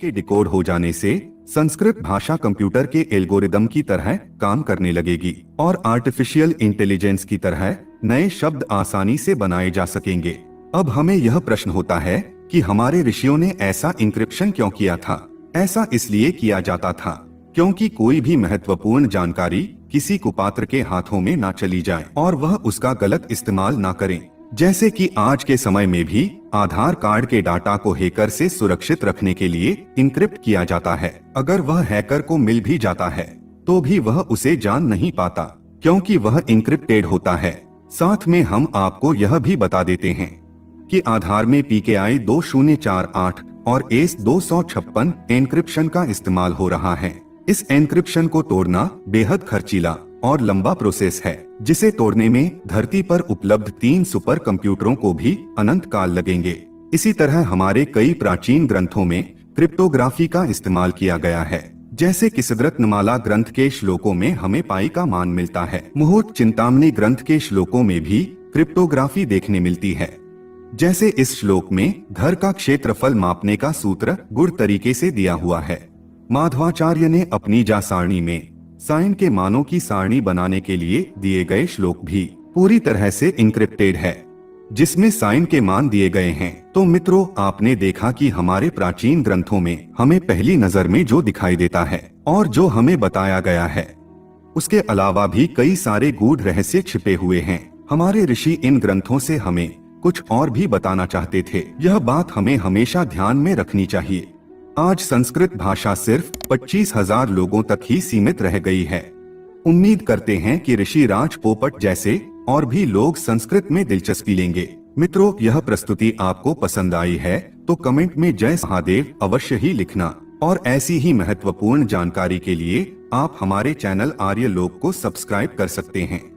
के डिकोड हो जाने से संस्कृत भाषा कंप्यूटर के एल्गोरिदम की तरह काम करने लगेगी और आर्टिफिशियल इंटेलिजेंस की तरह नए शब्द आसानी से बनाए जा सकेंगे। अब हमें यह प्रश्न होता है कि हमारे ऋषियों ने ऐसा इंक्रिप्शन क्यों किया था? ऐसा इसलिए किया जाता था क्योंकि कोई भी महत्वपूर्ण जानकारी किसी कुपात्र के हाथों में ना चली जाए और वह उसका गलत इस्तेमाल ना करें। जैसे कि आज के समय में भी आधार कार्ड के डाटा को हैकर से सुरक्षित रखने के लिए इंक्रिप्ट किया जाता है। अगर वह हैकर को मिल भी जाता है तो भी वह उसे जान नहीं पाता क्योंकि वह इंक्रिप्टेड होता है। साथ में हम आपको यह भी बता देते हैं कि आधार में PKI 2048 और ACE 256 एन्क्रिप्शन का इस्तेमाल हो रहा है। इस एन्क्रिप्शन को तोड़ना बेहद खर्चीला और लंबा प्रोसेस है, जिसे तोड़ने में धरती पर उपलब्ध 3 सुपर कंप्यूटरों को भी अनंत काल लगेंगे। इसी तरह हमारे कई प्राचीन ग्रंथों में क्रिप्टोग्राफी का इस्तेमाल किया गया है। जैसे कि सिद्धार्थनमाला ग्रंथ के श्लोकों में हमें पाई का मान मिलता है। मुहूर्त चिंतामणि ग्रंथ के श्लोकों में भी क्रिप्टोग्राफी देखने मिलती है। जैसे इस श्लोक में घर का क्षेत्रफल मापने का सूत्र गुड़ तरीके से दिया हुआ है। माधवाचार्य ने अपनी जा सारणी में साइन के मानों की सारणी बनाने के लिए दिए गए श्लोक भी पूरी तरह से इंक्रिप्टेड है, जिसमें साइन के मान दिए गए हैं। तो मित्रों, आपने देखा कि हमारे प्राचीन ग्रंथों में हमें पहली नजर में जो दिखाई देता है और जो हमें बताया गया है, उसके अलावा भी कई सारे गूढ़ रहस्य छिपे हुए हैं। हमारे ऋषि इन ग्रंथों से हमें कुछ और भी बताना चाहते थे। यह बात हमें हमेशा ध्यान में रखनी चाहिए। आज संस्कृत भाषा सिर्फ 25,000 लोगों तक ही सीमित रह गई है। उम्मीद करते हैं कि ऋषि राज पोपट जैसे और भी लोग संस्कृत में दिलचस्पी लेंगे। मित्रों, यह प्रस्तुति आपको पसंद आई है तो कमेंट में जय महादेव अवश्य ही लिखना और ऐसी ही महत्वपूर्ण जानकारी के लिए आप हमारे चैनल आर्य लोक को सब्सक्राइब कर सकते हैं।